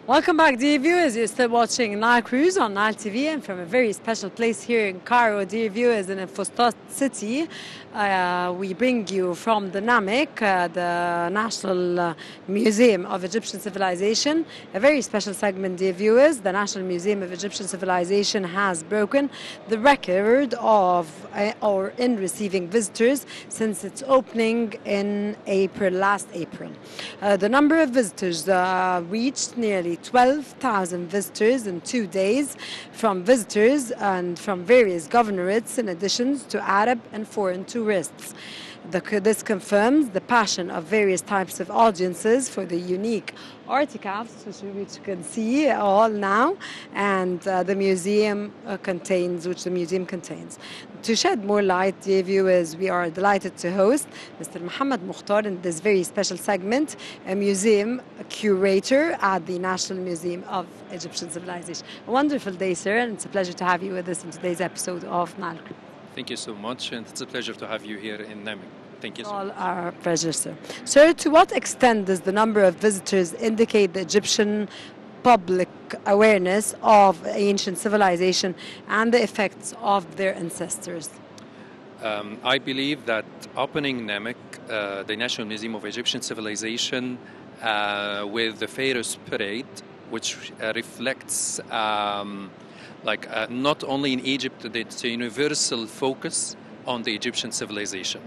Welcome back, dear viewers. You're still watching Nile Cruise on Nile TV, and from a very special place here in Cairo, dear viewers, in Fustat City, we bring you from the NAMIC, the National Museum of Egyptian Civilization. A very special segment, dear viewers. The National Museum of Egyptian Civilization has broken the record of or in receiving visitors since its opening in last April. The number of visitors reached nearly 12,000 visitors in 2 days from visitors and from various governorates in addition to Arab and foreign tourists. This confirms the passion of various types of audiences for the unique artifacts, which you can see all now, and the museum contains. To shed more light, dear viewers, we are delighted to host Mr. Mohamed Mukhtar in this very special segment, a museum curator at the National Museum of Egyptian Civilization. A wonderful day, sir, and it's a pleasure to have you with us in today's episode of Nile Cruise. Thank you so much, and it's a pleasure to have you here in NAMIC. Thank you so much. All our pleasure, sir. Sir, to what extent does the number of visitors indicate the Egyptian public awareness of ancient civilization and the effects of their ancestors? I believe that opening NAMIC, the National Museum of Egyptian Civilization, with the Pharaoh's Parade, which reflects not only in Egypt, it's a universal focus on the Egyptian civilization.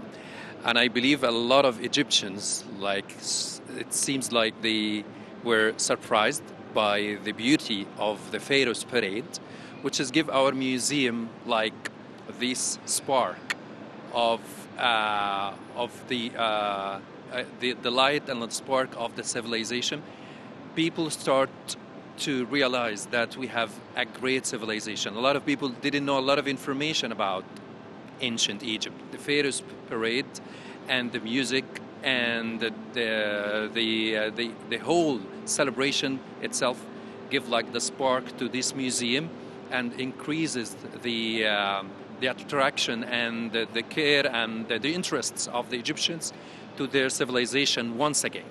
And I believe a lot of Egyptians, it seems like they were surprised by the beauty of the Pharaoh's Parade, which has give our museum this spark of the light and the spark of the civilization. People start to realize that we have a great civilization. A lot of people didn't know a lot of information about ancient Egypt. The Pharaoh's Parade and the music and the whole celebration itself give the spark to this museum and increases the attraction and the care and the interests of the Egyptians to their civilization once again.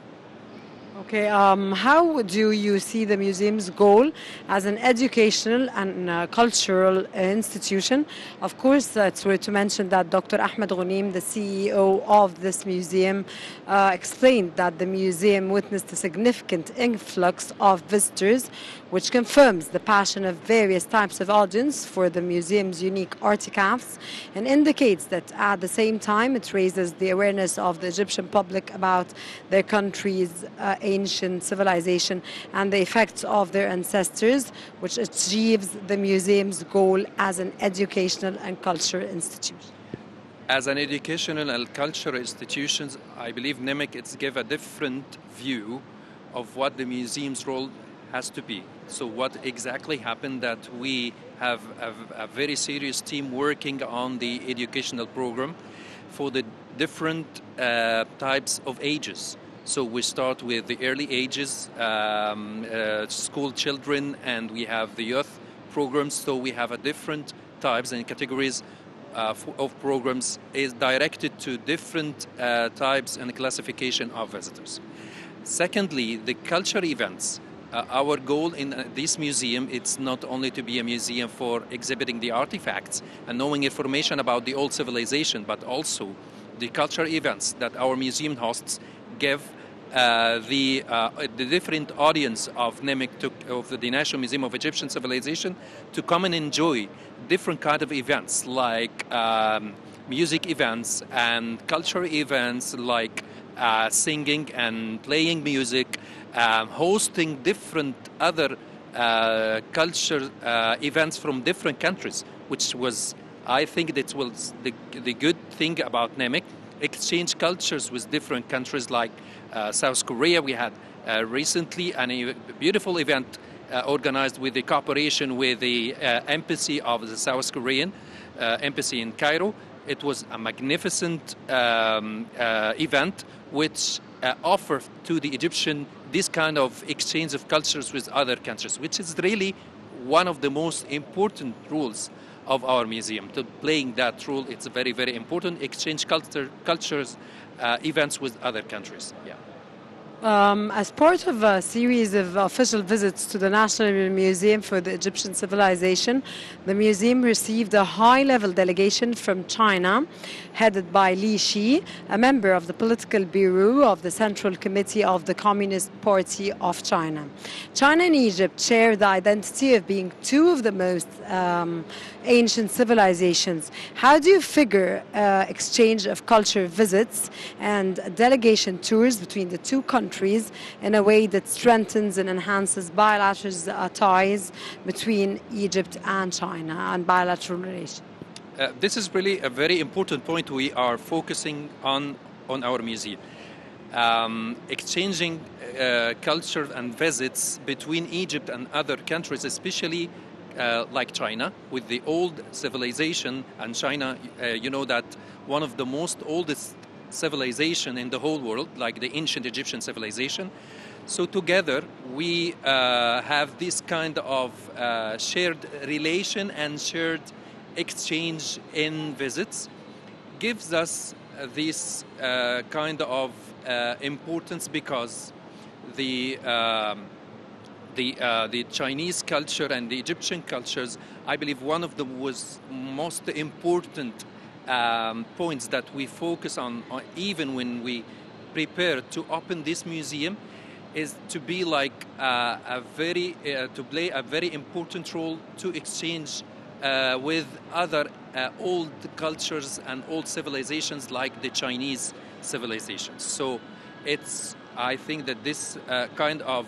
Okay, how do you see the museum's goal as an educational and cultural institution? Of course, it's worth to mention that Dr. Ahmed Ghunim, the CEO of this museum, explained that the museum witnessed a significant influx of visitors, which confirms the passion of various types of audience for the museum's unique artifacts and indicates that at the same time it raises the awareness of the Egyptian public about their country's ancient civilization and the effects of their ancestors, which achieves the museum's goal as an educational and cultural institution. As an educational and cultural institution, I believe NAMIC gives a different view of what the museum's role has to be. So what exactly happened that we have a very serious team working on the educational program for the different types of ages. So we start with the early ages, school children, and we have the youth programs. So we have a different types and categories of programs is directed to different types and classification of visitors. Secondly, the cultural events. Our goal in this museum, it's not only to be a museum for exhibiting the artifacts and knowing information about the old civilization, but also the cultural events that our museum hosts give the different audience of NAMIC, of the National Museum of Egyptian Civilization, to come and enjoy different kind of events like music events and cultural events like singing and playing music, hosting different other culture events from different countries, which was, I think that was the good thing about NAMIC, exchange cultures with different countries like South Korea. We had recently a beautiful event organized with the cooperation with the embassy of the South Korean embassy in Cairo. It was a magnificent event which offered to the Egyptian this kind of exchange of cultures with other countries, which is really one of the most important rules of our museum. To playing that role, it's very, very important. Exchange cultures, events with other countries. Yeah. As part of a series of official visits to the National Museum for the Egyptian Civilization, the museum received a high-level delegation from China, headed by Li Shi, a member of the political bureau of the Central Committee of the Communist Party of China. China and Egypt share the identity of being two of the most ancient civilizations. How do you figure exchange of culture visits and delegation tours between the two countries in a way that strengthens and enhances bilateral ties between Egypt and China and bilateral relations? This is really a very important point we are focusing on our museum. Exchanging culture and visits between Egypt and other countries, especially like China, with the old civilization. And China, you know that one of the most oldest civilization in the whole world, like the ancient Egyptian civilization. So together we have this kind of shared relation and shared exchange in visits, gives us this kind of importance because the Chinese culture and the Egyptian cultures, I believe one of the most important points that we focus on even when we prepare to open this museum is to be like to play a very important role to exchange with other old cultures and old civilizations like the Chinese civilizations. So I think that this kind of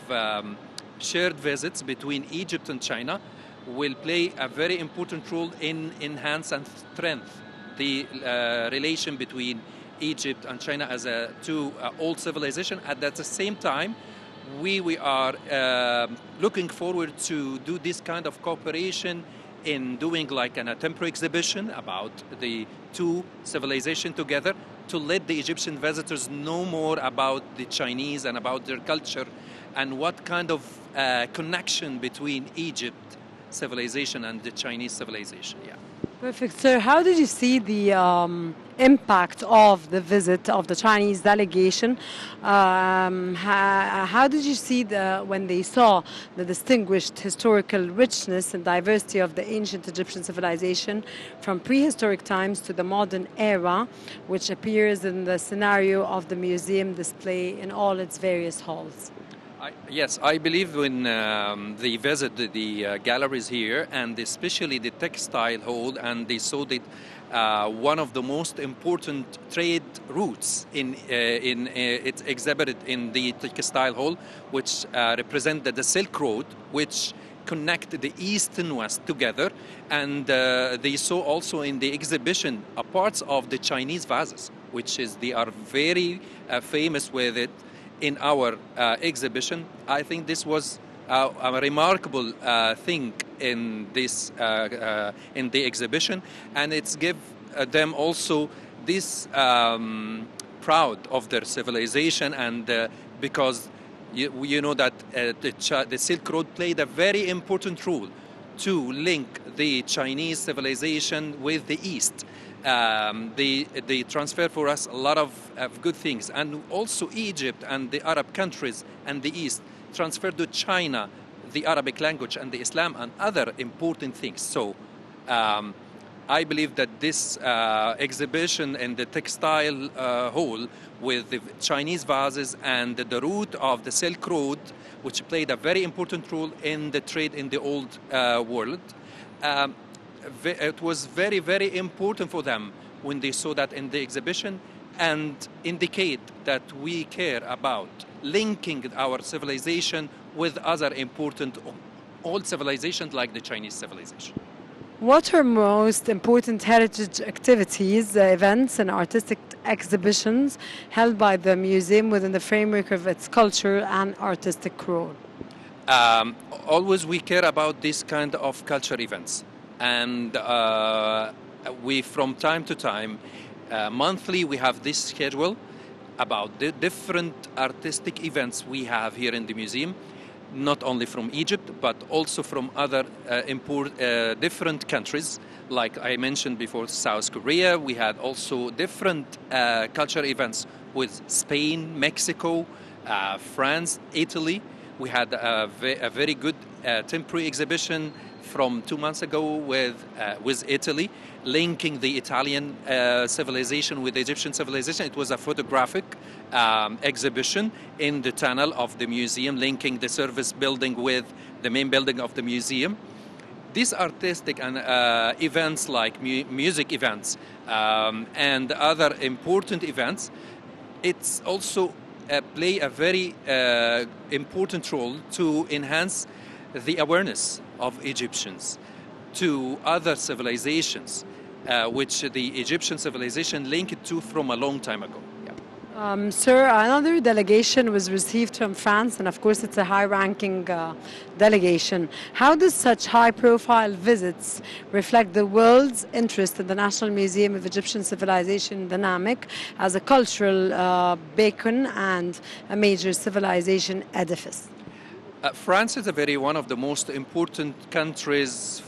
shared visits between Egypt and China will play a very important role in enhance and strengthen the relation between Egypt and China as a two old civilization. At the same time, we are looking forward to do this kind of cooperation in doing like a temporary exhibition about the two civilizations together to let the Egyptian visitors know more about the Chinese and about their culture and what kind of connection between Egypt civilization and the Chinese civilization. Yeah. Perfect. Sir, how did you see the impact of the visit of the Chinese delegation? How did you see when they saw the distinguished historical richness and diversity of the ancient Egyptian civilization from prehistoric times to the modern era, which appears in the scenario of the museum display in all its various halls? Yes, I believe when they visit the galleries here, and especially the textile hall, and they saw that one of the most important trade routes it's exhibited in the textile hall, which represent the Silk Road, which connect the East and West together, and they saw also in the exhibition parts of the Chinese vases, they are very famous with it. In our exhibition, I think this was a remarkable thing in this in the exhibition, and it's give them also this proud of their civilization, and because you know that the Silk Road played a very important role to link the Chinese civilization with the East. They transfer for us a lot of good things, and also Egypt and the Arab countries and the East transferred to China the Arabic language and the Islam and other important things. So I believe that this exhibition in the textile hall with the Chinese vases and the route of the Silk Road, which played a very important role in the trade in the old world, it was very, very important for them when they saw that in the exhibition, and indicate that we care about linking our civilization with other important old civilizations like the Chinese civilization. What are most important heritage activities, events and artistic exhibitions held by the museum within the framework of its culture and artistic role? Always we care about this kind of culture events. And we, from time to time, monthly, we have this schedule about the different artistic events we have here in the museum, not only from Egypt, but also from other different countries. Like I mentioned before, South Korea, we had also different culture events with Spain, Mexico, France, Italy. We had a very good temporary exhibition from 2 months ago with Italy, linking the Italian civilization with the Egyptian civilization. It was a photographic exhibition in the tunnel of the museum, linking the service building with the main building of the museum. These artistic and events like music events and other important events, it's also play a very important role to enhance the awareness of Egyptians to other civilizations, which the Egyptian civilization linked to from a long time ago. Sir, another delegation was received from France, and of course it's a high-ranking delegation. How does such high-profile visits reflect the world's interest in the National Museum of Egyptian Civilization Dynamic as a cultural beacon and a major civilization edifice? France is one of the most important countries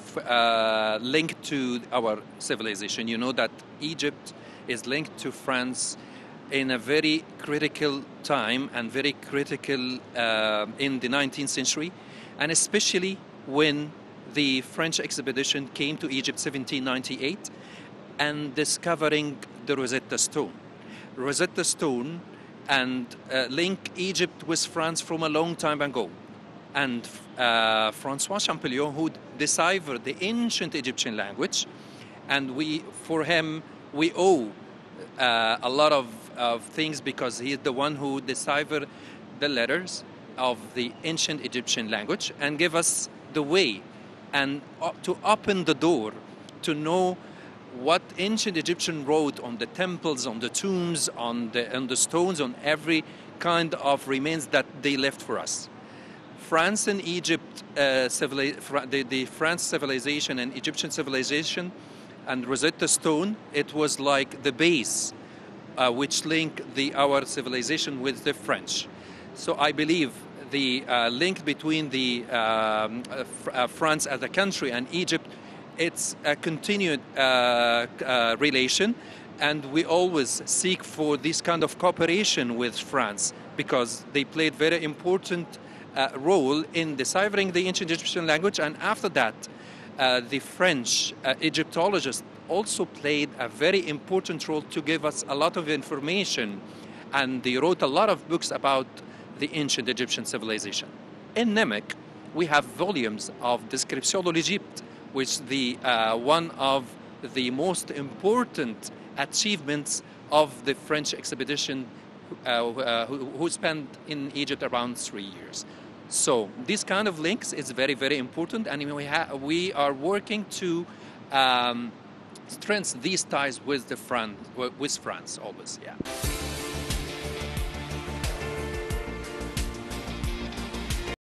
linked to our civilization. You know that Egypt is linked to France in a very critical time and very critical in the 19th century, and especially when the French expedition came to Egypt 1798 and discovering the Rosetta Stone. Rosetta Stone and link Egypt with France from a long time ago. And Francois Champollion, who deciphered the ancient Egyptian language, and for him we owe a lot of things, because he is the one who deciphered the letters of the ancient Egyptian language and give us the way and to open the door to know what ancient Egyptian wrote on the temples, on the tombs, on the stones, on every kind of remains that they left for us. France and Egypt, the France civilization and Egyptian civilization and Rosetta Stone, it was like the base which link our civilization with the French. So I believe the link between the France as a country and Egypt, it's a continued relation, and we always seek for this kind of cooperation with France, because they played very important role in deciphering the ancient Egyptian language, and after that the French Egyptologists also played a very important role to give us a lot of information, and they wrote a lot of books about the ancient Egyptian civilization. In Namek, we have volumes of Description de l'Égypte, which the one of the most important achievements of the French expedition who spent in Egypt around 3 years. So this kind of links is very, very important, and we are working to strengthen these ties with France always. Yeah.